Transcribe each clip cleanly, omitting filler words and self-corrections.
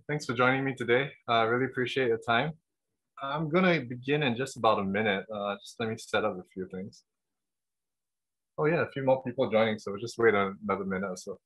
Thanks for joining me today. I really appreciate your time. I'm gonna begin in just about a minute. Just let me set up a few things. Oh yeah, a few more people joining, so just wait another minute or so.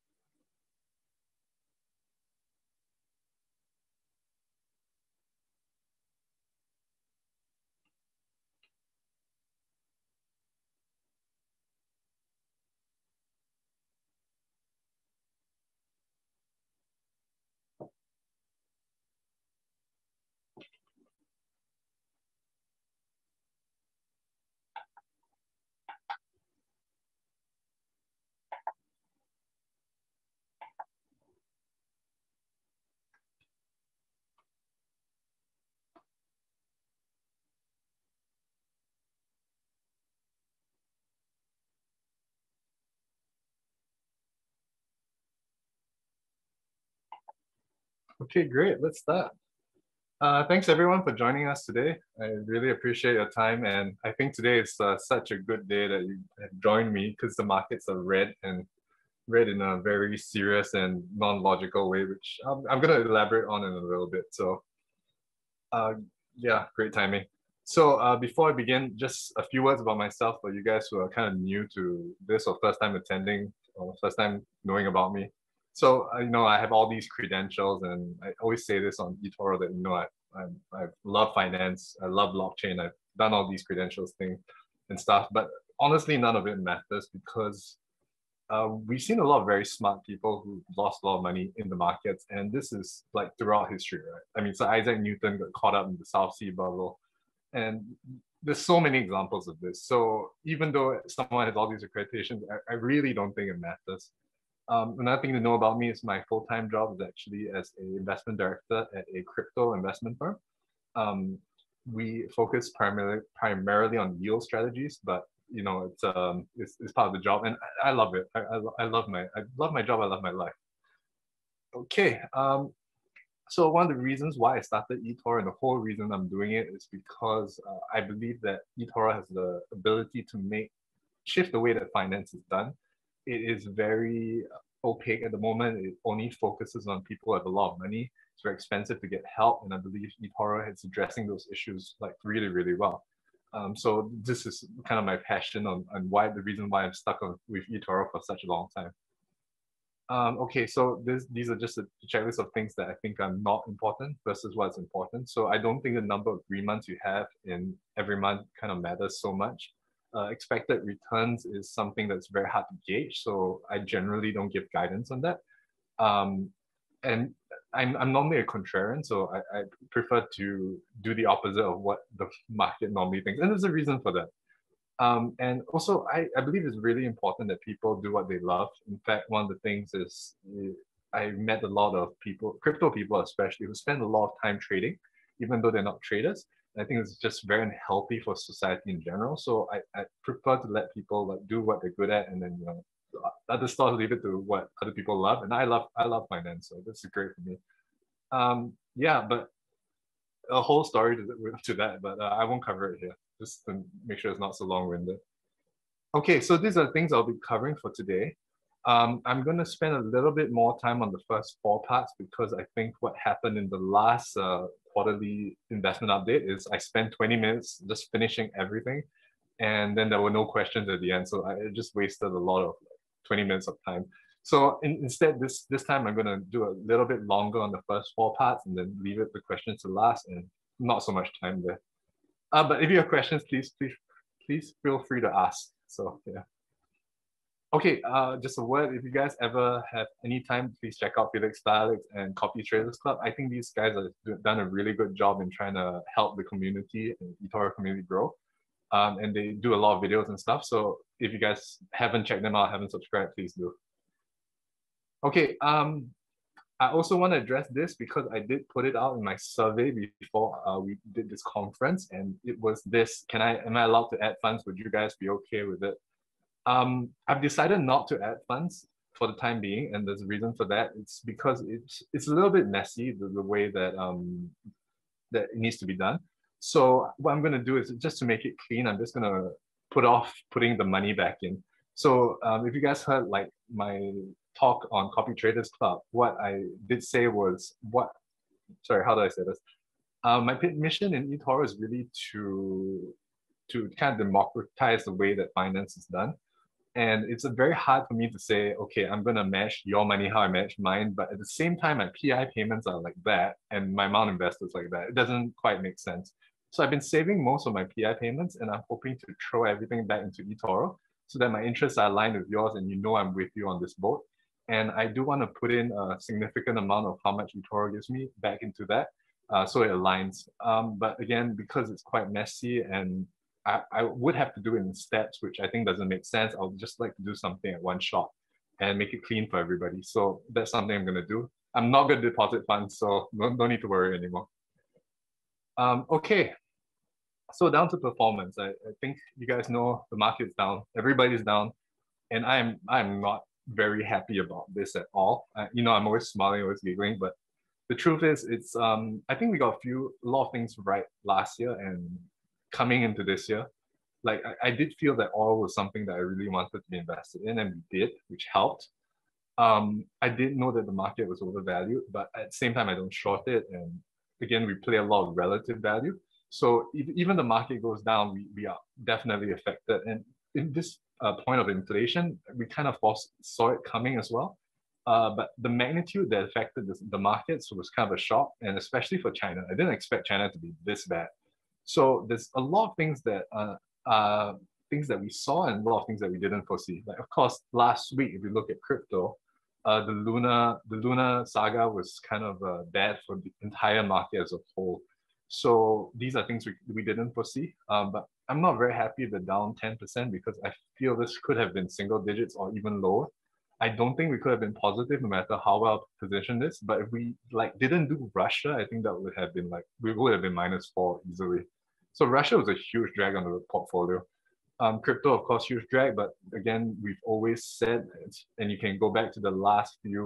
Okay, great. Let's start. Thanks everyone for joining us today. I really appreciate your time, and I think today is such a good day that you have joined me because the markets are red and red in a very serious and non-logical way, which I'm going to elaborate on in a little bit. So Uh, yeah, great timing. So before I begin, just a few words about myself for you guys who are kind of new to this or first time attending or first time knowing about me. So I have all these credentials, and I always say this on eToro that I love finance, I love blockchain, I've done all these credentials thing and stuff, but honestly, none of it matters because we've seen a lot of very smart people who lost a lot of money in the markets, and this is like throughout history, right? I mean, so Isaac Newton got caught up in the South Sea bubble, and there's so many examples of this. So even though someone has all these accreditations, I really don't think it matters. Another thing to know about me is my full-time job is actually as an investment director at a crypto investment firm. Um, we focus primarily on yield strategies, but it's part of the job, and I love it. I love my job. I love my life. Okay. So one of the reasons why I started eToro and the whole reason I'm doing it is because I believe that eToro has the ability to shift the way that finance is done. It is very opaque at the moment. It only focuses on people who have a lot of money. It's very expensive to get help, and I believe eToro is addressing those issues like really, really well. So this is kind of my passion on why the reason why I'm stuck with eToro for such a long time. Okay, so these are just a checklist of things that I think are not important versus what's important. So I don't think the number of green months you have in every month kind of matters so much. Expected returns is something that's very hard to gauge, so I generally don't give guidance on that. Um, and I'm normally a contrarian, so I prefer to do the opposite of what the market normally thinks, and there's a reason for that. And also, I believe it's really important that people do what they love. In fact, one of the things is I met a lot of people, crypto people especially, who spend a lot of time trading, even though they're not traders. And I think it's just very unhealthy for society in general. So I prefer to let people like do what they're good at, and then other stuff leave it to what other people love. And I love finance, so this is great for me. Yeah, but a whole story to that, but I won't cover it here, just to make sure it's not so long-winded. Okay, so these are things I'll be covering for today. I'm going to spend a little bit more time on the first four parts because I think what happened in the last quarterly investment update is I spent 20 minutes just finishing everything, and then there were no questions at the end. So I just wasted a lot of 20 minutes of time. So instead, this time I'm gonna do a little bit longer on the first four parts and then leave it the questions to last and not so much time there. But if you have questions, please feel free to ask. So yeah. Okay, just a word. If you guys ever have any time, please check out Felix Dialects and Copy Traders Club. I think these guys have done a really good job in trying to help the community and eToro community grow. And they do a lot of videos and stuff. So if you guys haven't checked them out, haven't subscribed, please do. Okay, I also want to address this because I did put it out in my survey before we did this conference, and it was this: am I allowed to add funds? Would you guys be okay with it? I've decided not to add funds for the time being, and there's a reason for that. It's because it's a little bit messy the way that it needs to be done. So what I'm gonna do is just to make it clean, I'm just gonna put off putting the money back in. So if you guys heard like my talk on Copy Traders Club, what I did say was sorry, how do I say this? My mission in eToro is really to kind of democratize the way that finance is done. And it's a very hard for me to say, okay, I'm gonna match your money how I match mine, but at the same time, my PI payments are like that, and my amount invested is like that. It doesn't quite make sense. So I've been saving most of my PI payments, and I'm hoping to throw everything back into eToro so that my interests are aligned with yours, and you know I'm with you on this boat. And I do want to put in a significant amount of how much eToro gives me back into that, so it aligns. But again, because it's quite messy and I would have to do it in steps, which I think doesn't make sense. I would just like to do something at one shot and make it clean for everybody. So that's something I'm going to do. I'm not going to deposit funds, so no need to worry anymore. Okay, so down to performance. I think you guys know the market's down. Everybody's down. And I'm not very happy about this at all. I'm always smiling, always giggling, but the truth is it's I think we got a lot of things right last year and coming into this year. Like I did feel that oil was something that I really wanted to be invested in, and we did, which helped. I did know that the market was overvalued, but at the same time, I don't short it. And again, we play a lot of relative value. So if even the market goes down, we are definitely affected. And in this point of inflation, we kind of saw it coming as well. But the magnitude that affected the markets was kind of a shock, and especially for China. I didn't expect China to be this bad. So there's a lot of things that we saw and a lot of things that we didn't foresee. Like of course, last week, if you look at crypto, the Luna saga was kind of bad for the entire market as a whole. So these are things we didn't foresee. But I'm not very happy with the down 10% because I feel this could have been single digits or even lower. I don't think we could have been positive no matter how well positioned this. But if we didn't do Russia, I think that would have been we would have been -4 easily. So Russia was a huge drag on the portfolio. Crypto, of course, huge drag, but again, we've always said, and you can go back to the last few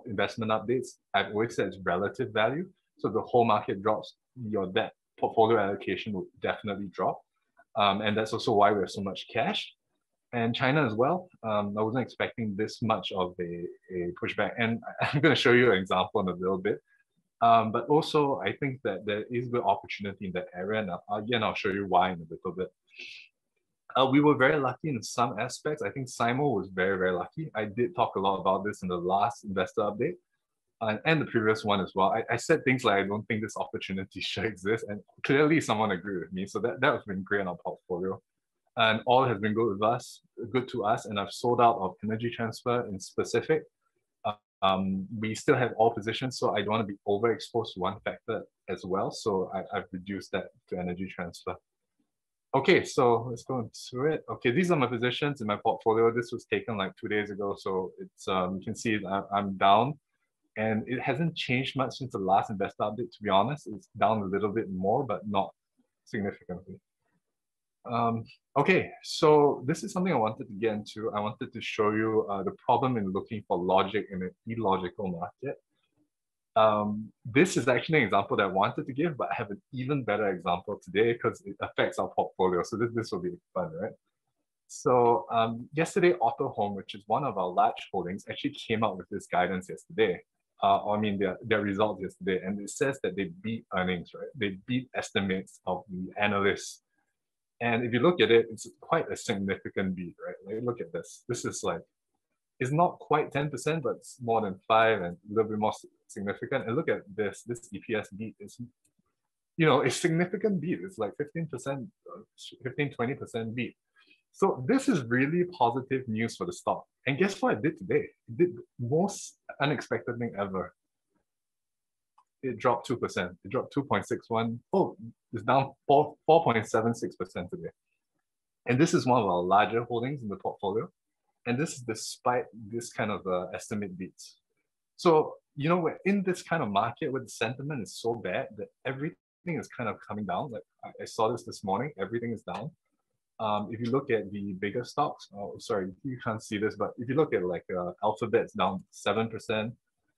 investment updates, I've always said it's relative value. So the whole market drops, your debt portfolio allocation will definitely drop. And that's also why we have so much cash. And China as well. I wasn't expecting this much of a pushback. And I'm going to show you an example in a little bit. But also, I think that there is good opportunity in that area. And again, I'll show you why in a little bit. We were very lucky in some aspects. I think Simo was very, very lucky. I did talk a lot about this in the last investor update and the previous one as well. I said things like, I don't think this opportunity should exist. And clearly someone agreed with me. So that has been great in our portfolio. And all has been good to us. And I've sold out of energy transfer in specific. We still have all positions, so I don't want to be overexposed to one factor as well. So I've reduced that to energy transfer. Okay, so let's go into it. Okay, these are my positions in my portfolio. This was taken like 2 days ago, so it's you can see I'm down, and it hasn't changed much since the last investor update. To be honest, it's down a little bit more, but not significantly. Okay, so this is something I wanted to get into. I wanted to show you the problem in looking for logic in an illogical market. This is actually an example that I wanted to give, but I have an even better example today because it affects our portfolio. So this will be fun, right? So yesterday, Auto Home, which is one of our large holdings, actually came out with this guidance yesterday. Their results yesterday, and it says that they beat earnings, right? They beat estimates of the analysts. And if you look at it, it's quite a significant beat, right? Like, look at this. This is it's not quite 10%, but it's more than 5 and a little bit more significant. And look at this EPS beat is, a significant beat. It's like 15%, 15-20% beat. So this is really positive news for the stock. And guess what it did today? It did the most unexpected thing ever. It dropped 2%. It dropped 2.61. Oh, it's down 4.76% today. And this is one of our larger holdings in the portfolio. And this is despite this kind of estimate beats. So, we're in this kind of market where the sentiment is so bad that everything is kind of coming down. Like I saw this morning, everything is down. If you look at the bigger stocks, sorry, you can't see this, but if you look at Alphabet's down 7%,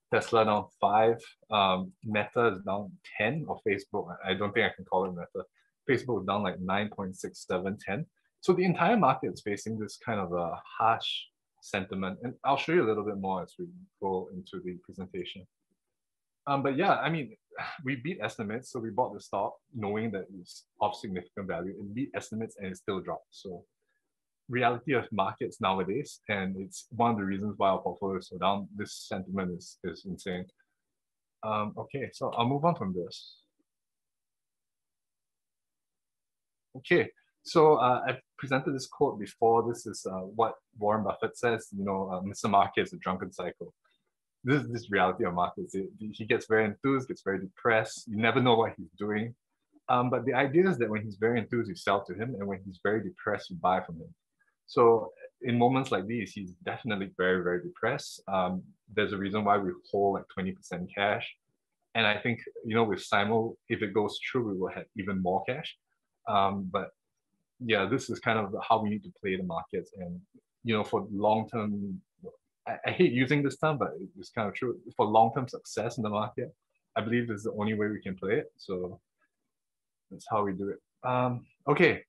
Tesla down 5%, Meta is down 10%, or Facebook, I don't think I can call it Meta. Facebook is down like 9.67, 10. So the entire market is facing this kind of a harsh sentiment. And I'll show you a little bit more as we go into the presentation. But yeah, I mean, we beat estimates, so we bought the stock knowing that it's of significant value. It beat estimates and it still dropped. So reality of markets nowadays, and it's one of the reasons why our portfolio is so down. This sentiment is insane. Okay, so I'll move on from this. Okay, so I've presented this quote before. This is what Warren Buffett says. Mr. Market is a drunken cycle. This is this reality of markets. He gets very enthused, gets very depressed. You never know what he's doing. But the idea is that when he's very enthused, you sell to him, and when he's very depressed, you buy from him. So in moments like these, he's definitely very, very depressed. There's a reason why we hold like 20% cash. And I think, with Simul, if it goes through, we will have even more cash. But yeah, this is kind of how we need to play the markets. And, for long term, I hate using this term, but it's kind of true. For long term success in the market, I believe this is the only way we can play it. So that's how we do it. Okay.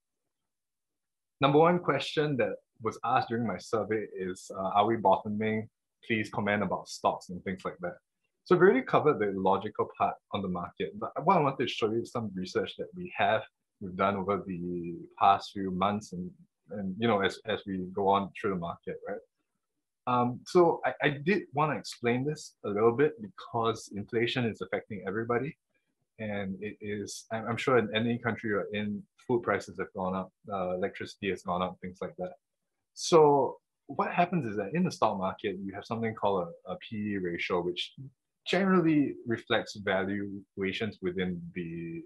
Number one question that was asked during my survey is, are we bottoming? Please comment about stocks and things like that. So we've already covered the logical part on the market, but what I wanted to show you is some research that we've done over the past few months and as we go on through the market, right? So I did want to explain this a little bit because inflation is affecting everybody. And it is, I'm sure in any country you're in, food prices have gone up, electricity has gone up, things like that. So what happens is that in the stock market, you have something called a PE ratio, which generally reflects valuations within the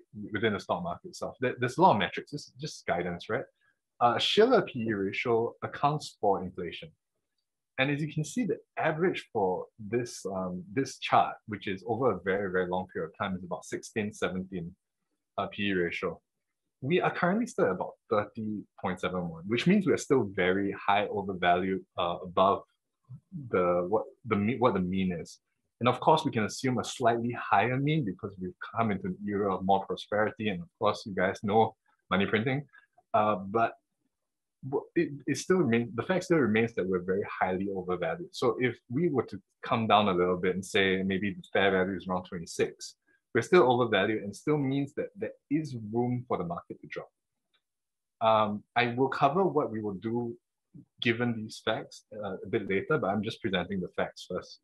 stock market itself. There's a lot of metrics. This is just guidance, right? Schiller PE ratio accounts for inflation. And as you can see, the average for this chart, which is over a very, very long period of time, is about 16, 17 PE ratio. We are currently still at about 30.71, which means we are still very high overvalued above what the mean is. And of course, we can assume a slightly higher mean because we've come into an era of more prosperity. And of course, you guys know money printing. But it still remains, the fact still remains that we're very highly overvalued. So if we were to come down a little bit and say maybe the fair value is around 26, we're still overvalued and still means that there is room for the market to drop. I will cover what we will do given these facts a bit later, but I'm just presenting the facts first.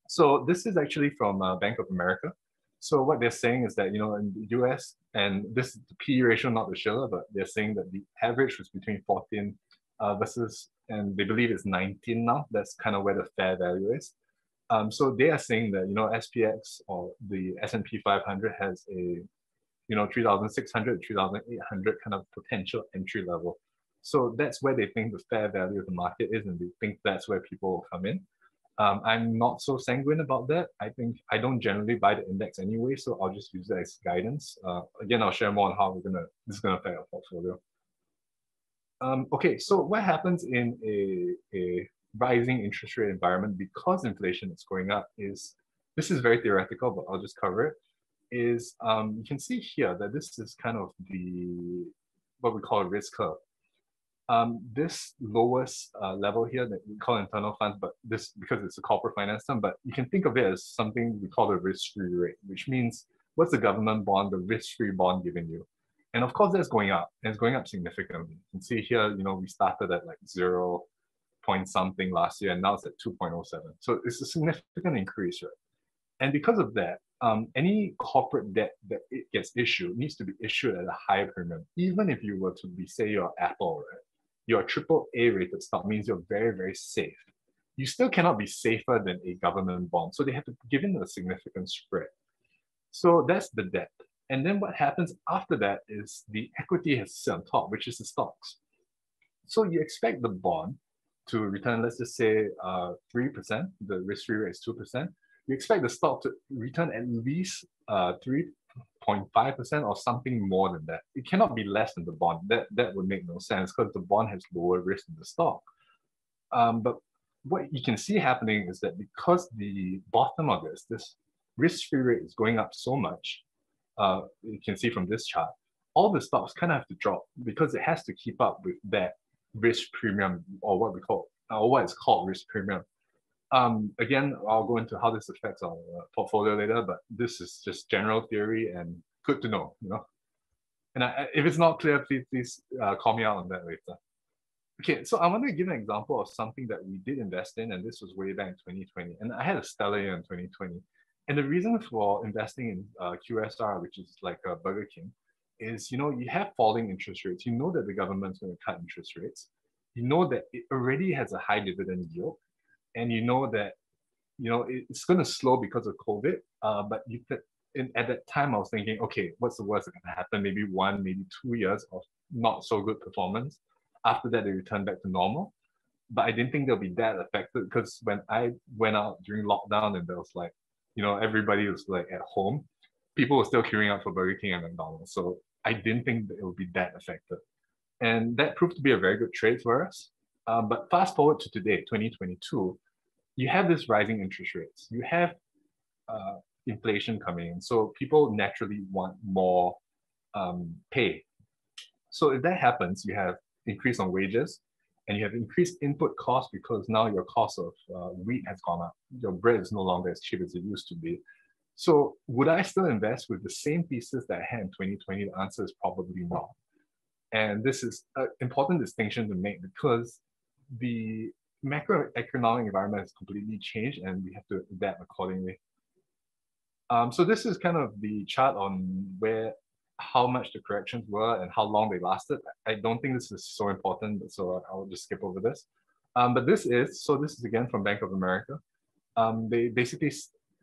So this is actually from Bank of America. So what they're saying is that, in the US, and this is the PE ratio, not the Schiller, but they're saying that the average was between 14 versus, and they believe it's 19 now. That's kind of where the fair value is. So they are saying that, SPX or the S&P 500 has a, 3,600, 3,800 kind of potential entry level. So that's where they think the fair value of the market is, and they think that's where people will come in. I'm not so sanguine about that. I think I don't generally buy the index anyway, so I'll just use that as guidance. Again, I'll share more on how this is gonna affect our portfolio. Okay, so what happens in a rising interest rate environment because inflation is going up is, this is very theoretical, but I'll just cover it, is you can see here that this is kind of what we call a risk curve. This lowest level here that we call internal funds, but this because it's a corporate finance term, but you can think of it as something we call the risk-free rate, which means what's the government bond, the risk-free bond giving you? And of course, that's going up, and it's going up significantly. You can see here, we started at like 0 point something last year, and now it's at 2.07. So it's a significant increase, right? And because of that, any corporate debt that it gets issued needs to be issued at a higher premium. Even if you were to be, say, your Apple, right? Your AAA rated stock means you're very, very safe. You still cannot be safer than a government bond. So they have to give in a significant spread. So that's the debt. And then what happens after that is the equity has to sit on top, which is the stocks. So you expect the bond to return, let's just say 3%, the risk-free rate is 2%. You expect the stock to return at least 3.5% or something more than that. It cannot be less than the bond. That would make no sense because the bond has lower risk than the stock. But what you can see happening is that because the bottom of this risk-free rate is going up so much, you can see from this chart, all the stocks kind of have to drop because it has to keep up with that risk premium, or what we call, or what is called risk premium. Again, I'll go into how this affects our portfolio later, but this is just general theory and good to know, you know. And if it's not clear, please call me out on that later. Okay, so I want to give an example of something that we did invest in, and this was way back in 2020. And I had a stellar year in 2020. And the reason for investing in QSR, which is like Burger King, is, you know, you have falling interest rates. You know that the government's going to cut interest rates. You know that it already has a high dividend yield, and you know that, you know, it's going to slow because of COVID. But at that time, I was thinking, okay, what's the worst that can happen? Maybe 1, maybe 2 years of not so good performance. After that, they return back to normal. But I didn't think they'll be that affected because when I went out during lockdown and there was like, you know, everybody was like at home, people were still queuing up for Burger King and McDonald's. So I didn't think that it would be that affected. And that proved to be a very good trade for us. But fast forward to today, 2022, you have this rising interest rates. You have inflation coming in. So people naturally want more pay. So if that happens, you have increase on wages and you have increased input costs because now your cost of wheat has gone up. Your bread is no longer as cheap as it used to be. So would I still invest with the same pieces that I had in 2020? The answer is probably not. And this is an important distinction to make because the macroeconomic environment has completely changed and we have to adapt accordingly. So this is kind of the chart on how much the corrections were and how long they lasted. I don't think this is so important, so I'll just skip over this. But this is again from Bank of America. They basically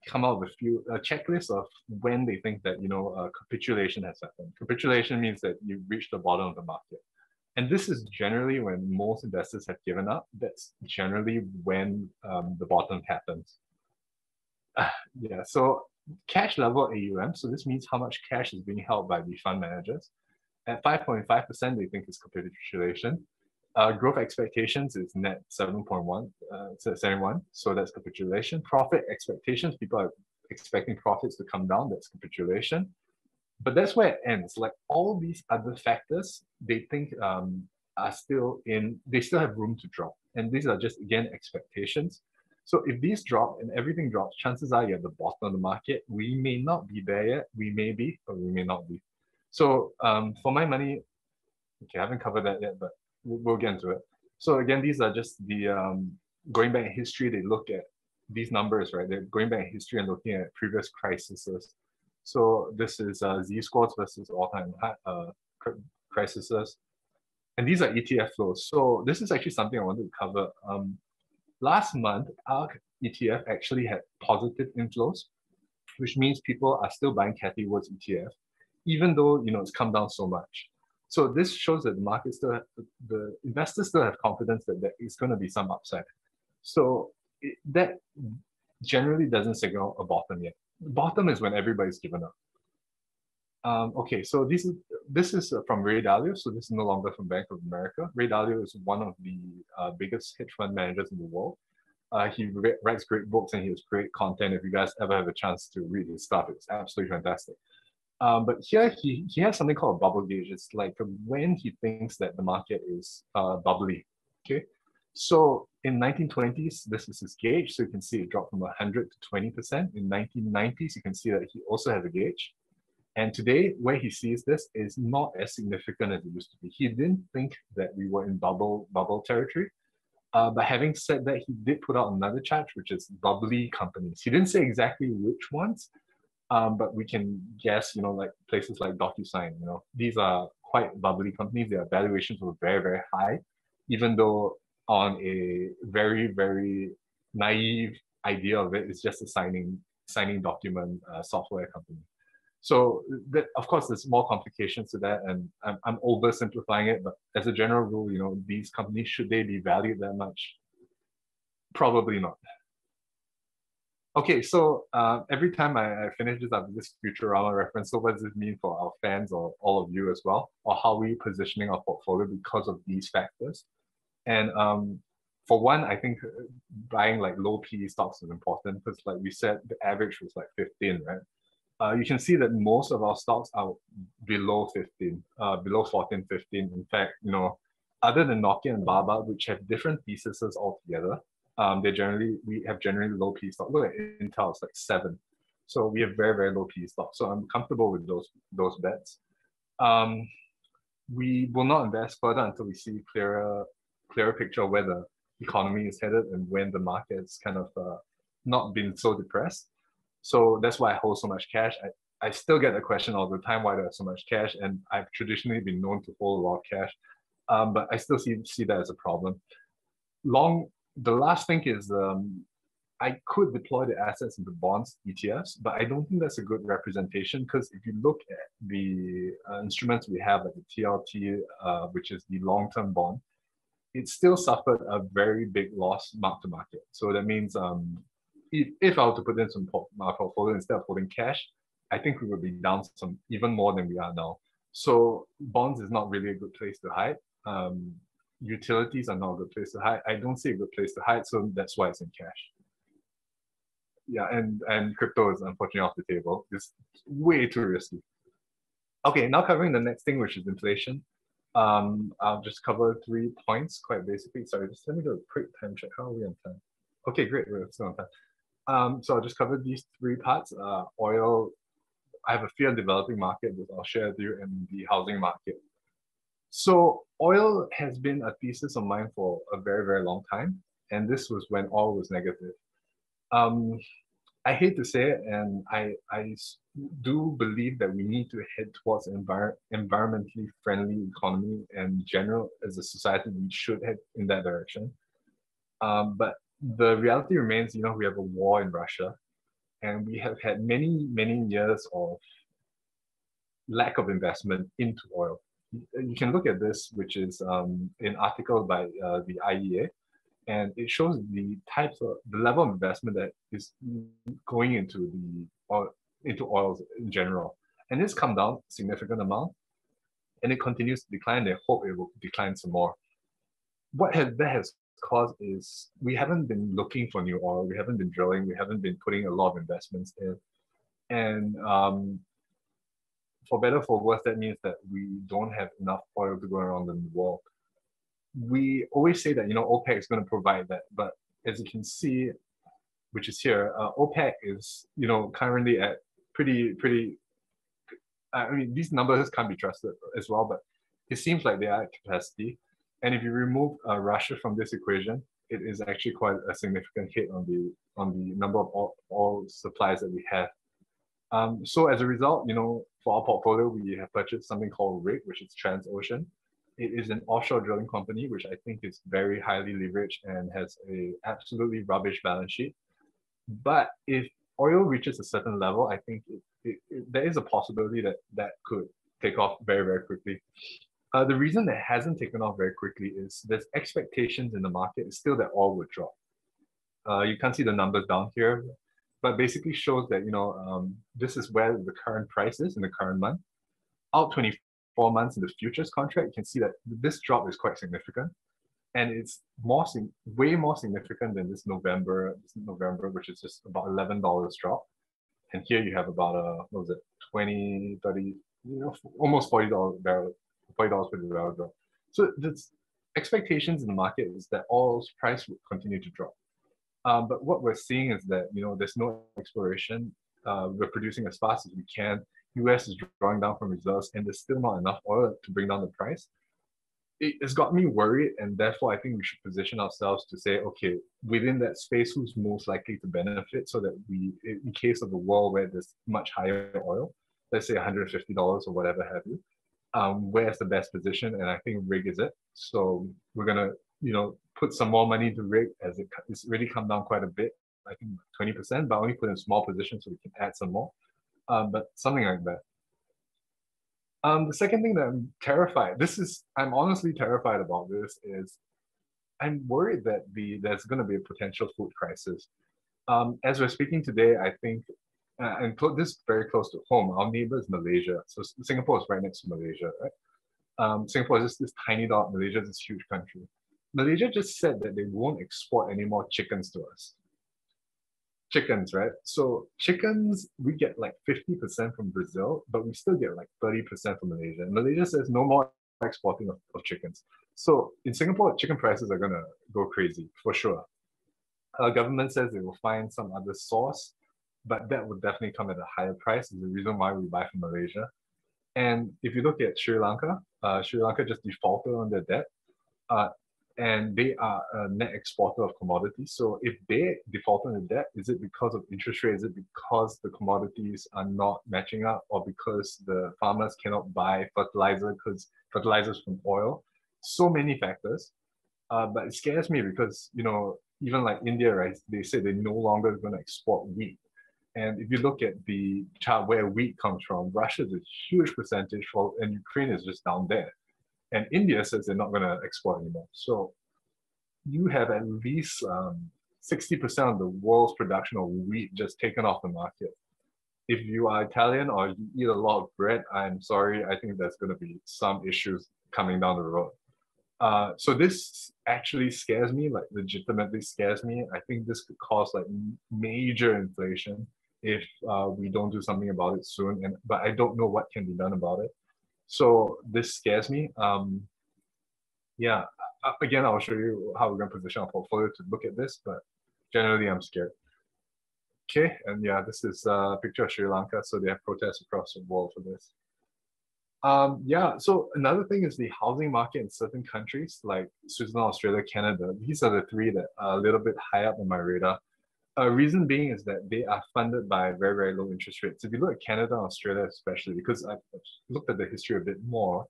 come out with a checklist of when they think that, you know, capitulation has happened. Capitulation means that you've reached the bottom of the market. And this is generally when most investors have given up. That's generally when the bottom happens. Yeah, so cash level AUM, so this means how much cash is being held by the fund managers. At 5.5%, they think it's capitulation. Growth expectations is net 7.1, 71, so that's capitulation. Profit expectations, people are expecting profits to come down, that's capitulation. But that's where it ends. Like all these other factors, they think they still have room to drop. And these are just, again, expectations. So if these drop and everything drops, chances are you're at the bottom of the market. We may not be there yet. We may be, or we may not be. So for my money, okay, I haven't covered that yet, but we'll get into it. So again, these are just the going back in history. They look at these numbers, right? They're going back in history and looking at previous crises. So this is Z-scores versus all-time crises. And these are ETF flows. So this is actually something I wanted to cover. Last month, our ETF actually had positive inflows, which means people are still buying Cathie Wood's ETF, even though, you know, it's come down so much. So this shows that the market the investors still have confidence that there is going to be some upside. So that generally doesn't signal a bottom yet. Bottom is when everybody's given up. Okay, so this is from Ray Dalio. So this is no longer from Bank of America. Ray Dalio is one of the biggest hedge fund managers in the world. He writes great books and he has great content. If you guys ever have a chance to read his stuff, it's absolutely fantastic. But here he has something called a bubble gauge. It's like when he thinks that the market is bubbly. Okay, so in 1920s, this is his gauge. So you can see it dropped from 100 to 20%. In 1990s, you can see that he also has a gauge. And today, where he sees this is not as significant as it used to be. He didn't think that we were in bubble territory. But having said that, he did put out another chart, which is bubbly companies. He didn't say exactly which ones, but we can guess, you know, like places like DocuSign, you know, these are quite bubbly companies. Their valuations were very, very high, even though on a very, very naive idea of it, it's just a signing document software company. So that, of course, there's more complications to that, and I'm oversimplifying it. But as a general rule, you know, these companies, should they be valued that much? Probably not. Okay, so every time I finish this, I have this Futurama reference. So what does this mean for our fans or all of you as well, or how are we positioning our portfolio because of these factors? And for one, I think buying like low PE stocks is important because, like we said, the average was like 15, right? You can see that most of our stocks are below 15, below 14, 15. In fact, you know, other than Nokia and Baba, which have different theses altogether, we have generally low P stock. Look at Intel, it's like 7. So we have very, very low P stock. So I'm comfortable with those bets. We will not invest further until we see clearer picture of where the economy is headed and when the market's kind of not been so depressed. So that's why I hold so much cash. I still get the question all the time why do I have so much cash, and I've traditionally been known to hold a lot of cash, but I still see that as a problem. The last thing is I could deploy the assets into bonds, ETFs, but I don't think that's a good representation because if you look at the instruments we have, like the TLT, which is the long-term bond, it still suffered a very big loss mark to market. So that means if I were to put in some my portfolio instead of holding cash, I think we would be down some even more than we are now. So bonds is not really a good place to hide. Utilities are not a good place to hide. I don't see a good place to hide, so that's why it's in cash. Yeah, and crypto is unfortunately off the table. It's way too risky. Okay, now covering the next thing, which is inflation. I'll just cover 3 points quite basically. Sorry, just let me do a quick time check. How are we on time? Okay, great, we're still on time. So I'll just cover these 3 parts. Oil, I have a fear developing market, which I'll share with you, and the housing market. So oil has been a thesis of mine for a very, very long time. And this was when oil was negative. I hate to say it, and I do believe that we need to head towards an environmentally friendly economy, and general as a society, we should head in that direction. But the reality remains, we have a war in Russia, and we have had many, many years of lack of investment into oil. You can look at this, which is an article by the IEA, and it shows the level of investment that is going into oils in general. And it's come down a significant amount, and it continues to decline. They hope it will decline some more. That has caused is we haven't been looking for new oil. We haven't been drilling. We haven't been putting a lot of investments in. And for better or for worse, that means that we don't have enough oil to go around in the world. We always say that OPEC is going to provide that, but as you can see, which is here, OPEC is currently at pretty. I mean, these numbers can't be trusted as well, but it seems like they are at capacity. And if you remove Russia from this equation, it is actually quite a significant hit on the number of oil supplies that we have. So as a result, for our portfolio, we have purchased something called RIG, which is Transocean. It is an offshore drilling company, which I think is very highly leveraged and has a absolutely rubbish balance sheet. But if oil reaches a certain level, I think there is a possibility that could take off very, very quickly. The reason that hasn't taken off very quickly is there's expectations in the market still that oil would drop. You can't see the numbers down here, but basically shows that this is where the current price is in the current month. Out 24 months in the futures contract, you can see that this drop is quite significant, and it's way more significant than this November, which is just about $11 drop. And here you have about what was it, 20, 30, almost $40 barrel, $40 per barrel drop. So the expectations in the market is that oil's price will continue to drop. But what we're seeing is that there's no exploration. We're producing as fast as we can. US is drawing down from reserves, and there's still not enough oil to bring down the price. It's got me worried, and therefore I think we should position ourselves to say, okay, within that space, who's most likely to benefit, so that we, in case of a world where there's much higher oil, let's say $150 or whatever have you, where's the best position? And I think RIG is it. So we're gonna, put some more money into RIG as it's really come down quite a bit. I think 20%, but only put in small positions so we can add some more. But something like that. The second thing that I'm honestly terrified about this is I'm worried that there's going to be a potential food crisis. As we're speaking today, I think, and this is very close to home, our neighbor is Malaysia. So Singapore is right next to Malaysia, right? Singapore is just this tiny dot, Malaysia is this huge country. Malaysia just said that they won't export any more chickens to us. Chickens, right? So chickens, we get like 50% from Brazil, but we still get like 30% from Malaysia. And Malaysia says no more exporting of chickens. So in Singapore, chicken prices are gonna go crazy for sure. Government says they will find some other source, but that would definitely come at a higher price. Is the reason why we buy from Malaysia. And if you look at Sri Lanka just defaulted on their debt, uh, and they are a net exporter of commodities. So if they default on the debt, is it because of interest rate? Is it because the commodities are not matching up, or because the farmers cannot buy fertilizer because fertilizers from oil? So many factors. But it scares me because, even like India, right? They say they're no longer going to export wheat. And if you look at the chart where wheat comes from, Russia is a huge percentage for, and Ukraine is just down there. And India says they're not going to export anymore. So you have at least 60% of the world's production of wheat just taken off the market. If you are Italian or you eat a lot of bread, I'm sorry, I think there's going to be some issues coming down the road. So this actually scares me, like legitimately scares me. I think this could cause like major inflation if we don't do something about it soon. But I don't know what can be done about it. So this scares me. Yeah, again, I'll show you how we're going to position our portfolio to look at this, but generally I'm scared. Okay, and yeah, this is a picture of Sri Lanka. So they have protests across the world for this. Yeah, so another thing is the housing market in certain countries like Switzerland, Australia, Canada. These are the three that are a little bit high up on my radar. Reason being is that they are funded by very, very low interest rates. If you look at Canada and Australia especially, because I've looked at the history a bit more,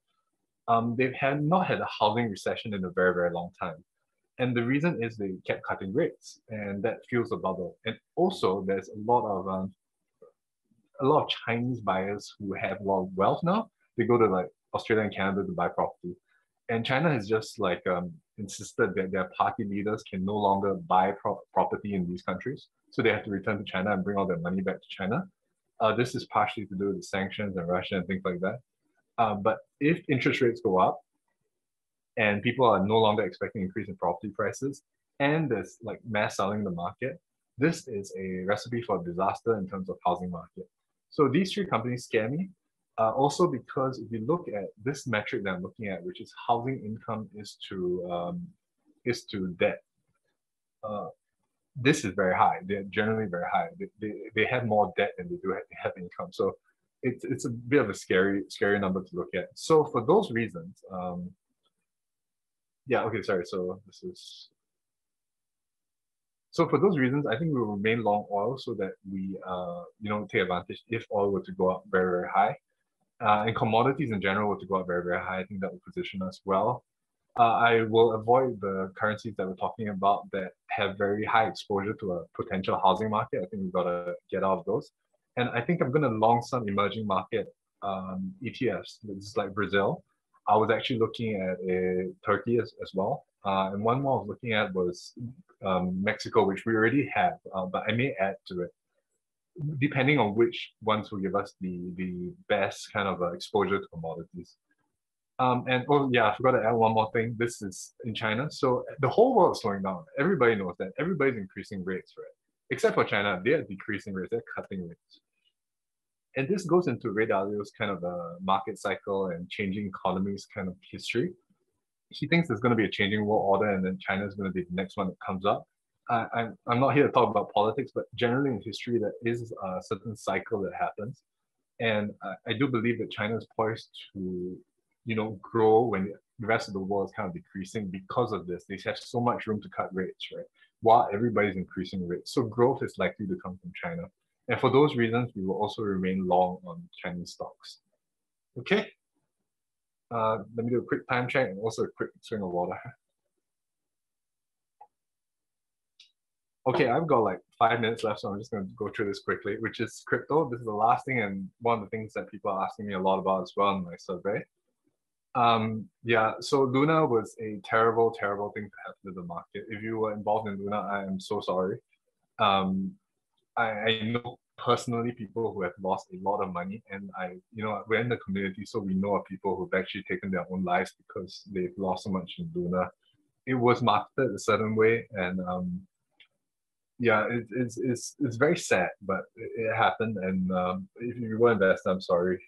they've not had a housing recession in a very, very long time. And the reason is they kept cutting rates, and that fuels the bubble. And also, there's a lot of Chinese buyers who have a lot of wealth now. They go to like Australia and Canada to buy property. And China has just like insisted that their party leaders can no longer buy property in these countries. So they have to return to China and bring all their money back to China. This is partially to do with the sanctions and Russia and things like that. But if interest rates go up and people are no longer expecting increase in property prices, and there's like mass selling in the market, this is a recipe for disaster in terms of housing market. So these three companies scare me. Also because if you look at this metric that I'm looking at, which is housing income is to debt, this is very high. They're generally very high. They have more debt than they do have income. So it's a bit of a scary number to look at. So for those reasons, yeah, okay, sorry. So for those reasons, I think we will remain long oil so that we take advantage if oil were to go up very, very high. And commodities in general were to go up very, very high. I think that will position us well. I will avoid the currencies that we're talking about that have very high exposure to a potential housing market. I think we've got to get out of those. And I think I'm going to long some emerging market ETFs. This is like Brazil. I was actually looking at Turkey as well. And one more I was looking at was Mexico, which we already have, but I may add to it, depending on which ones will give us the best kind of exposure to commodities. And oh yeah, I forgot to add one more thing. This is in China. So the whole world is slowing down. Everybody knows that. Everybody's increasing rates, right? Except for China, they're decreasing rates, they're cutting rates. And this goes into Ray Dalio's kind of a market cycle and changing economies kind of history. He thinks there's going to be a changing world order, and then China is going to be the next one that comes up. I'm not here to talk about politics, but generally in history, there is a certain cycle that happens. And I do believe that China is poised to, grow when the rest of the world is kind of decreasing because of this. They have so much room to cut rates, right? While everybody's increasing rates. So growth is likely to come from China. And for those reasons, we will also remain long on Chinese stocks. Okay. Let me do a quick time check and also a quick swing of water. Okay, I've got like 5 minutes left, so I'm just going to go through this quickly, which is crypto. This is the last thing and one of the things that people are asking me a lot about as well in my survey. Yeah, so Luna was a terrible, terrible thing to happen to the market. If you were involved in Luna, I am so sorry. I know personally people who have lost a lot of money, and we're in the community, so we know of people who've actually taken their own lives because they've lost so much in Luna. It was marketed a certain way, and yeah, it's very sad, but it happened. And if you were invested, I'm sorry.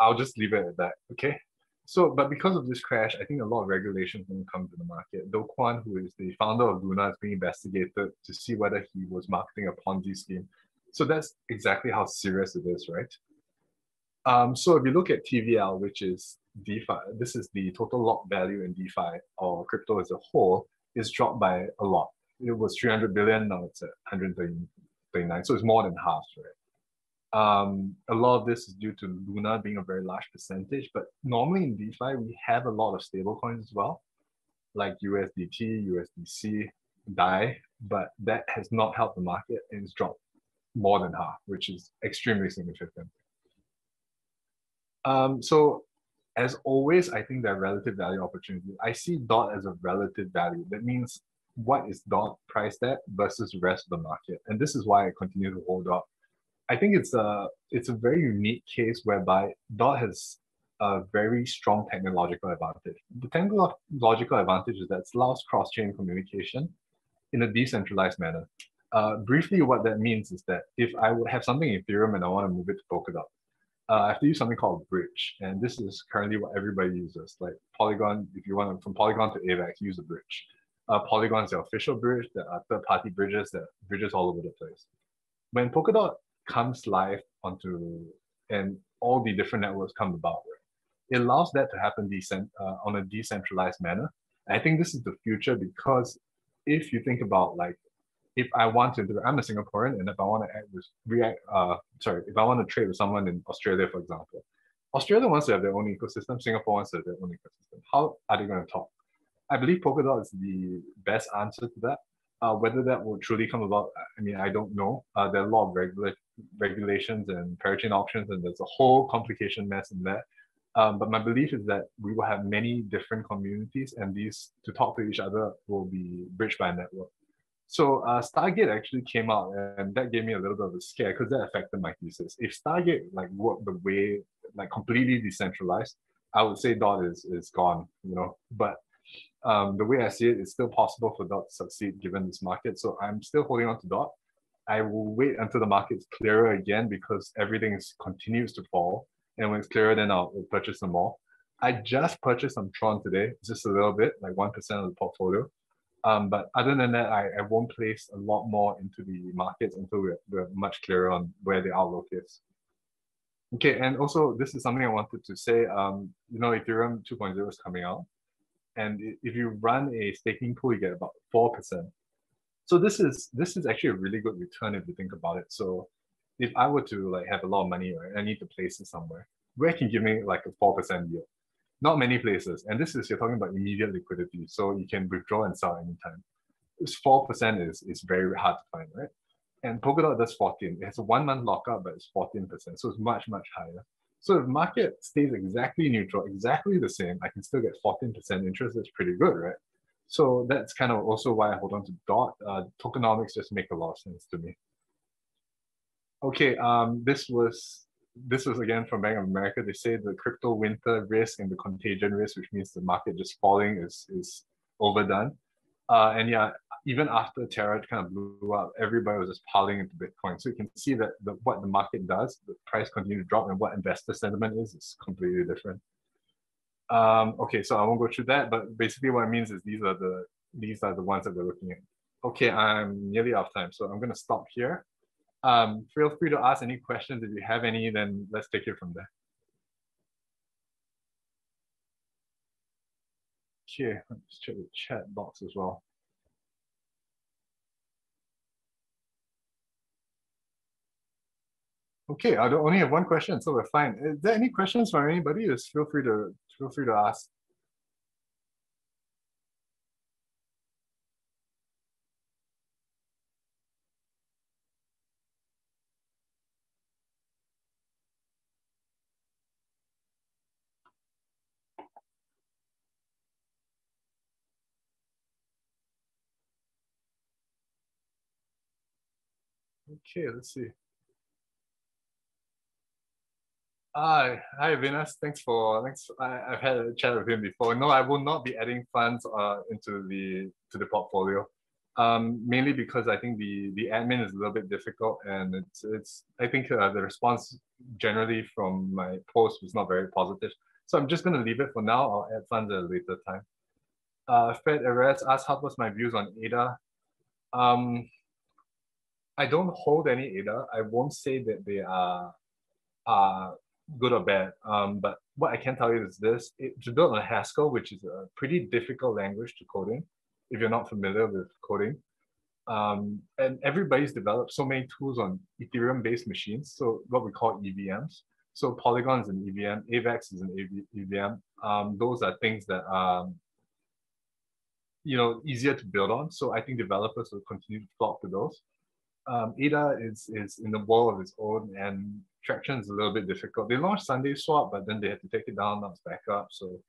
I'll just leave it at that. Okay. So, but because of this crash, I think a lot of regulations going to come to the market. Do Kwon, who is the founder of Luna, is being investigated to see whether he was marketing a Ponzi scheme. So that's exactly how serious it is, right? So if you look at TVL, which is DeFi, this is the total lock value in DeFi or crypto as a whole, is dropped by a lot. It was 300 billion, now it's at 139. So it's more than half, right? A lot of this is due to Luna being a very large percentage, but normally in DeFi, we have a lot of stable coins as well, like USDT, USDC, DAI, but that has not helped the market and it's dropped more than half, which is extremely significant. So as always, I think there are relative value opportunities. I see DOT as a relative value. That means what is DOT priced at versus the rest of the market. And this is why I continue to hold DOT. I think it's a very unique case whereby DOT has a very strong technological advantage. The technological advantage is that it allows cross-chain communication in a decentralized manner. Briefly, what that means is that if I would have something in Ethereum and I want to move it to Polkadot, I have to use something called bridge. And this is currently what everybody uses. Like Polygon, if you want to, from Polygon to AVAX, use a bridge. Polygon is the official bridge. There are third-party bridges, that bridges all over the place. When Polkadot comes live and all the different networks come about, right, it allows that to happen on a decentralized manner. And I think this is the future because if you think about like if I want to, I'm a Singaporean, and if I want to if I want to trade with someone in Australia, for example, Australia wants to have their own ecosystem, Singapore wants to have their own ecosystem. How are they going to talk? I believe Polkadot is the best answer to that. Whether that will truly come about, I mean, I don't know. There are a lot of regulations and parachain options, and there's a whole complication mess in that. But my belief is that we will have many different communities, and these to talk to each other will be bridged by a network. So Stargate actually came out, and that gave me a little bit of a scare because that affected my thesis. If Stargate like worked the way like completely decentralized, I would say DOT is gone, you know. But the way I see it, it's still possible for DOT to succeed given this market. So I'm still holding on to DOT. I will wait until the market's clearer again because everything continues to fall. And when it's clearer, then I'll purchase some more. I just purchased some Tron today, just a little bit, like 1% of the portfolio. But other than that, I won't place a lot more into the markets until we're much clearer on where the outlook is. Okay, and also this is something I wanted to say. You know, Ethereum 2.0 is coming out, and if you run a staking pool, you get about 4%. So this is actually a really good return if you think about it. So if I were to like have a lot of money, right, I need to place it somewhere. Where can give me like a 4% yield? Not many places. And this is, you're talking about immediate liquidity. So you can withdraw and sell anytime. This 4% is very hard to find, right? And Polkadot does 14. It has a 1 month lockup, but it's 14%. So it's much, much higher. So if market stays exactly neutral, exactly the same, I can still get 14% interest. That's pretty good, right? So that's kind of also why I hold on to DOT. Tokenomics just make a lot of sense to me. Okay, this was again from Bank of America. They say the crypto winter risk and the contagion risk, which means the market just falling, is overdone. And yeah, even after Terra kind of blew up, everybody was just piling into Bitcoin. So you can see that what the market does, the price continues to drop, and what investor sentiment is completely different. Okay, so I won't go through that, but basically what it means is these are the ones that we're looking at. Okay, I'm nearly out of time, so I'm gonna stop here. Feel free to ask any questions. If you have any, then let's take it from there. Okay, let's check the chat box as well. Okay, I only have one question, so we're fine. Is there any questions from anybody? Just feel free to ask. Okay, let's see. Hi Venus. Thanks. I've had a chat with him before. No, I will not be adding funds into the portfolio. Mainly because I think the admin is a little bit difficult, and it's I think the response generally from my post was not very positive. So I'm just going to leave it for now. I'll add funds at a later time. Fred Erez asked, how was my views on ADA? I don't hold any ADA. I won't say that they are good or bad. But what I can tell you is this: to build on Haskell, which is a pretty difficult language to code in, if you're not familiar with coding, and everybody's developed so many tools on Ethereum-based machines, so what we call EVMs. So Polygon is an EVM, AVAX is an EVM. Those are things that are easier to build on. So I think developers will continue to flock to those. ADA is in the world of its own, and traction is a little bit difficult. They launched Sunday Swap, but then they had to take it down. Now it's back up. So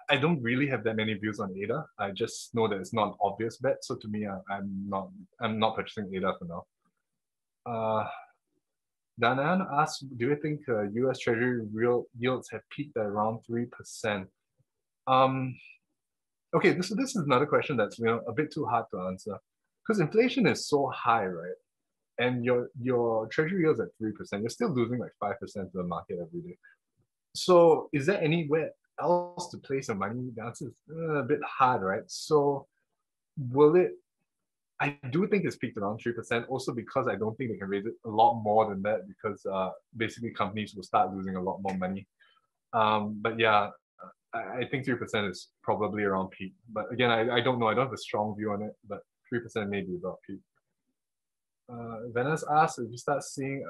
I don't really have that many views on ADA. I just know that it's not an obvious bet. So to me, I'm not purchasing ADA for now. Danan asks, do you think U.S. Treasury real yields have peaked at around 3%? Okay, this is another question that's a bit too hard to answer, because inflation is so high, right? And your treasury yields at 3%, you're still losing like 5% to the market every day. So is there anywhere else to place your money? The answer is a bit hard, right? So I do think it's peaked around 3%, also because I don't think they can raise it a lot more than that, because basically companies will start losing a lot more money. But yeah, I think 3% is probably around peak. But again, I don't know. I don't have a strong view on it, but 3% may be about peak. Venice asked, if you start seeing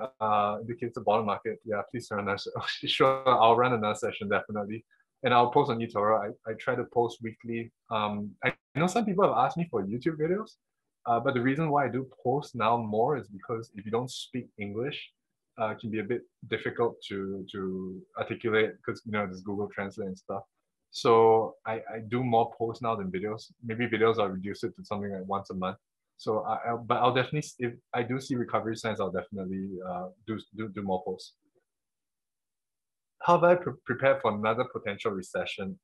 indicators of bottom market, yeah, please run another session. Sure, I'll run another session, definitely. And I'll post on eToro. I try to post weekly. I know some people have asked me for YouTube videos, but the reason why I do post now more is because if you don't speak English, it can be a bit difficult to articulate, because there's Google Translate and stuff. So I do more posts now than videos. Maybe videos I'll reduce it to something like once a month. So but I'll definitely, if I do see recovery signs, I'll definitely do more posts. How have I prepared for another potential recession?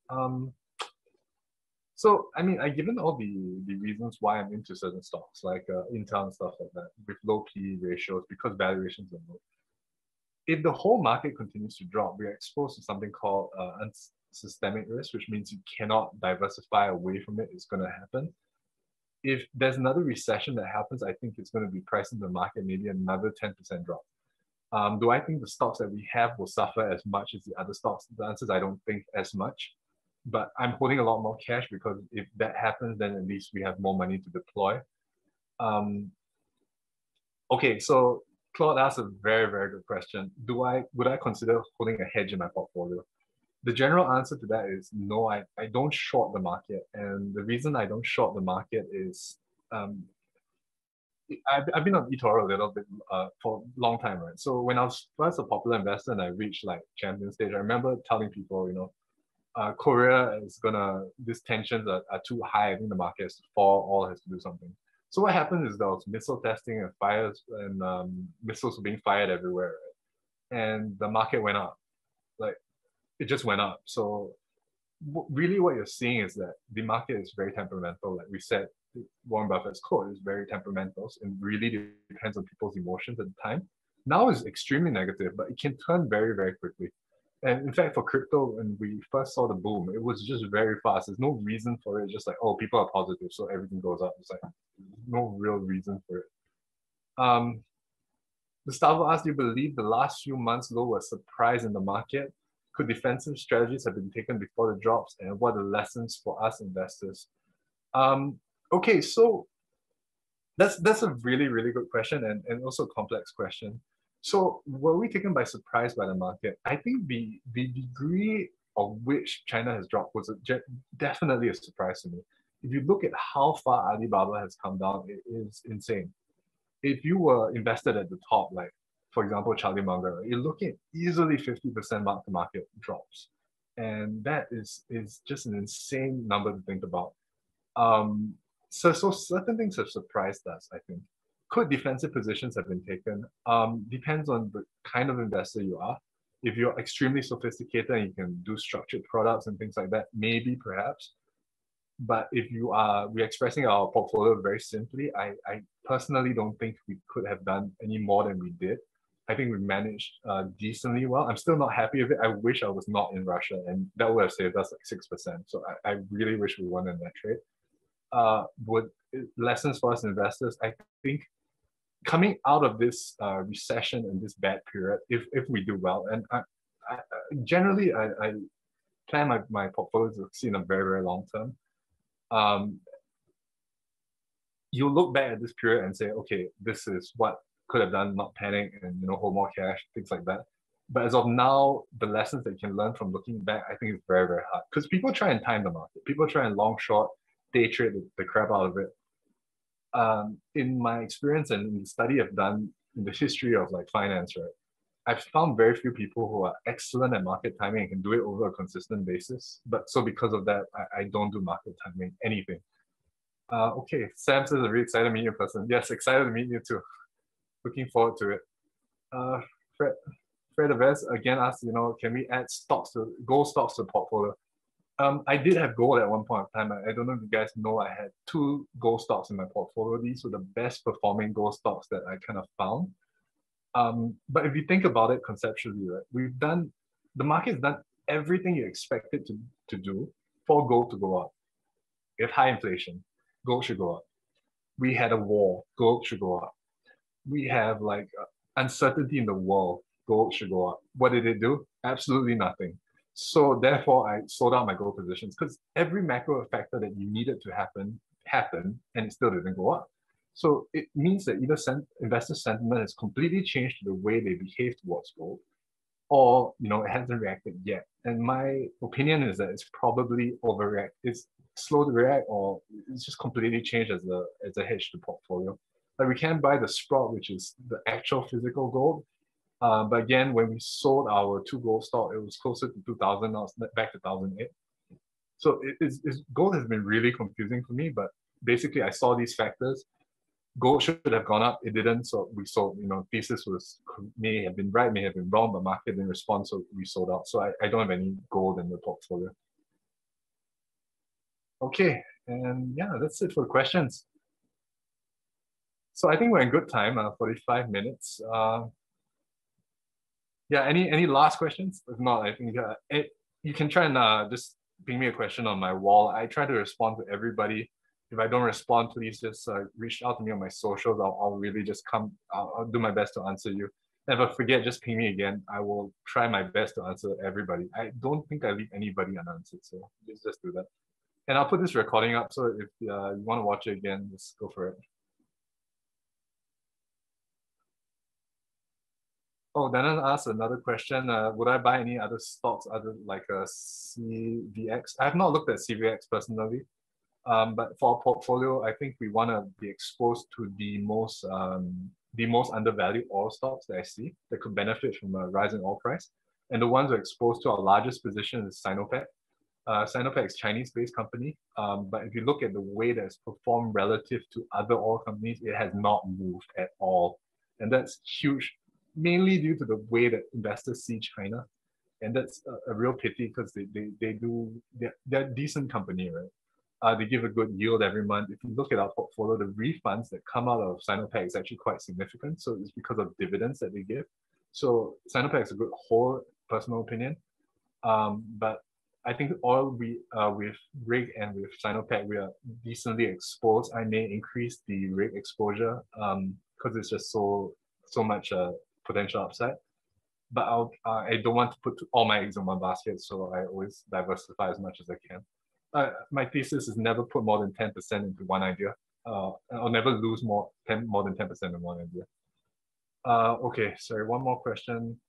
So I mean, given all the reasons why I'm into certain stocks like Intel and stuff like that with low PE ratios, because valuations are low. If the whole market continues to drop, we are exposed to something called systemic risk, which means you cannot diversify away from it. It's going to happen. If there's another recession that happens, I think it's going to be priced in the market, maybe another 10% drop. Do I think the stocks that we have will suffer as much as the other stocks? The answer is I don't think as much. But I'm holding a lot more cash, because if that happens, then at least we have more money to deploy. Okay, so Claude asked a very, very good question. Would I consider holding a hedge in my portfolio? The general answer to that is no, I don't short the market. And the reason I don't short the market is I've been on eToro a little bit for a long time, right? So when I was first a popular investor and I reached like champion stage, I remember telling people, Korea is these tensions are too high. I think the market has to fall, all has to do something. So what happened is there was missile testing and fires, and missiles were being fired everywhere, right? And the market went up. Like, it just went up. So really what you're seeing is that the market is very temperamental. Like we said, Warren Buffett's quote is very temperamental, and really depends on people's emotions at the time. Now it's extremely negative, but it can turn very, very quickly. And in fact, for crypto, when we first saw the boom, it was just very fast. There's no reason for it. It's just like, oh, people are positive, so everything goes up. It's like no real reason for it. Gustavo asked, do you believe the last few months low was a surprise in the market? Could defensive strategies have been taken before the drops? And what are the lessons for us investors? Okay, so that's a really, really good question, and also a complex question. So were we taken by surprise by the market? I think the degree of which China has dropped was definitely a surprise to me. If you look at how far Alibaba has come down, it is insane. If you were invested at the top, like for example, Charlie Munger, you're looking at easily 50% mark-to-market drops. And that is just an insane number to think about. So certain things have surprised us, I think. Could defensive positions have been taken? Depends on the kind of investor you are. If you're extremely sophisticated and you can do structured products and things like that, maybe, perhaps. But if we're expressing our portfolio very simply, I personally don't think we could have done any more than we did. I think we managed decently well. I'm still not happy with it. I wish I was not in Russia, and that would have saved us like 6%. So I really wish we won in that trade. Would lessons for us investors, I think coming out of this recession and this bad period, if we do well, and I generally I plan my portfolio to see in a very, very long term. You look back at this period and say, okay, this is what could have done, not panic and hold more cash, things like that. But as of now, the lessons that you can learn from looking back, I think is very, very hard. Because people try and time the market. People try and long short, day trade the crap out of it. In my experience and in the study I've done in the history of like finance, right, I've found very few people who are excellent at market timing and can do it over a consistent basis. But so because of that, I don't do market timing, anything. Okay, Sam says, I'm really excited to meet you in person. Yes, excited to meet you too. Looking forward to it. Fred Aves again asked, can we add gold stocks to the portfolio? I did have gold at one point in time. I don't know if you guys know, I had 2 gold stocks in my portfolio. These were the best performing gold stocks that I kind of found. But if you think about it conceptually, right, the market's done everything you expect it to do for gold to go up. We have high inflation, gold should go up. We had a war, gold should go up. We have like uncertainty in the world, gold should go up. What did it do? Absolutely nothing. So therefore, I sold out my gold positions because every macro factor that you needed to happen happened, and it still didn't go up. So it means that either investor sentiment has completely changed the way they behave towards gold, or it hasn't reacted yet. And my opinion is that it's probably overreact. It's slow to react, or it's just completely changed as a hedge to portfolio. Like we can buy the Sprout, which is the actual physical gold. But again, when we sold our 2 gold stock, it was closer to 2000. Now it's back to 1008. So gold has been really confusing for me. But basically, I saw these factors. Gold should have gone up. It didn't. So we sold. Thesis may have been right, may have been wrong, but market didn't respond. So we sold out. So I don't have any gold in the portfolio. Okay. And yeah, that's it for questions. So I think we're in good time, 45 minutes. Yeah, any last questions? If not, I think you can try and just ping me a question on my wall. I try to respond to everybody. If I don't respond, please just reach out to me on my socials. I'll really just I'll do my best to answer you. And if I forget, just ping me again. I will try my best to answer everybody. I don't think I leave anybody unanswered, so just do that. And I'll put this recording up, so if you want to watch it again, just go for it. Oh, Dana asked another question. Would I buy any other stocks other like a CVX? I have not looked at CVX personally, but for our portfolio, I think we want to be exposed to the most undervalued oil stocks that I see that could benefit from a rising oil price. And the ones we're exposed to, our largest position is Sinopec. Sinopec is a Chinese-based company, but if you look at the way that it's performed relative to other oil companies, it has not moved at all. And that's huge, mainly due to the way that investors see China. And that's a real pity because they're a decent company, right? They give a good yield every month. If you look at our portfolio, the refunds that come out of Sinopec is actually quite significant. So it's because of dividends that they give. So Sinopec is a good whole, personal opinion. But I think with RIG and with Sinopec, we are decently exposed. I may increase the RIG exposure because it's just so much potential upside. But I don't want to put all my eggs in one basket, so I always diversify as much as I can. My thesis is never put more than 10% into one idea. I'll never lose more than 10% in one idea. Okay, sorry, one more question.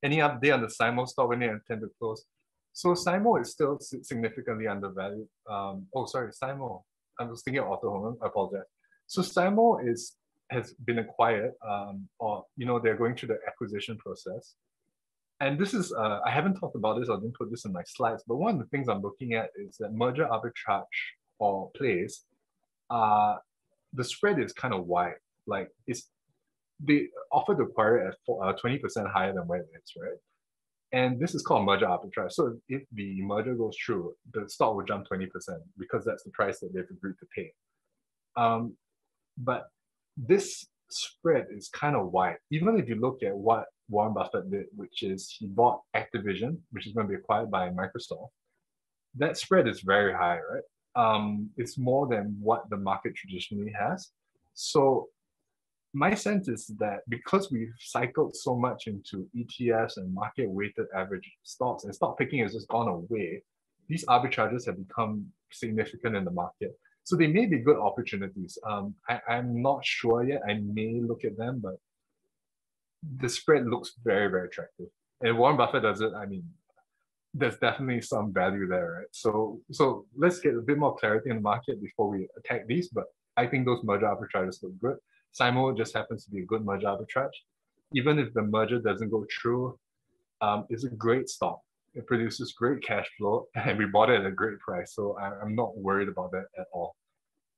Any update on the SIMO stock when they intend to close? So SIMO is still significantly undervalued. Sorry, SIMO. I was thinking of Autohome. I apologize. So SIMO has been acquired, or they're going through the acquisition process. And this is I haven't talked about this. I didn't put this in my slides. But one of the things I'm looking at is that merger arbitrage or plays. The spread is kind of wide. Like they offer to acquire it at 20% higher than where it is, right? And this is called merger arbitrage. So if the merger goes through, the stock will jump 20% because that's the price that they've agreed to pay. But this spread is kind of wide. Even if you look at what Warren Buffett did, which is he bought Activision, which is going to be acquired by Microsoft, that spread is very high, right? It's more than what the market traditionally has. So my sense is that because we've cycled so much into ETFs and market weighted average stocks and stock picking has just gone away, these arbitrages have become significant in the market. So they may be good opportunities. I'm not sure yet. I may look at them, but the spread looks very, very attractive. And Warren Buffett does it. I mean, there's definitely some value there, right? So let's get a bit more clarity in the market before we attack these. But I think those merger arbitrages look good. Simo just happens to be a good merger arbitrage. Even if the merger doesn't go through, it's a great stock. It produces great cash flow, and we bought it at a great price. So I'm not worried about that at all.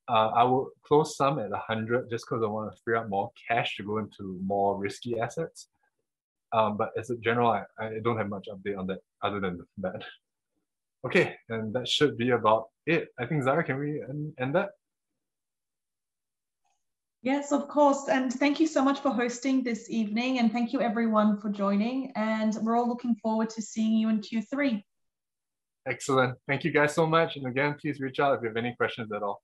I will close some at 100 just because I want to free up more cash to go into more risky assets. But as a general, I don't have much update on that other than that. Okay, and that should be about it. I think, Zara, can we end that? Yes, of course. And thank you so much for hosting this evening. And thank you everyone for joining. And we're all looking forward to seeing you in Q3. Excellent. Thank you guys so much. And again, please reach out if you have any questions at all.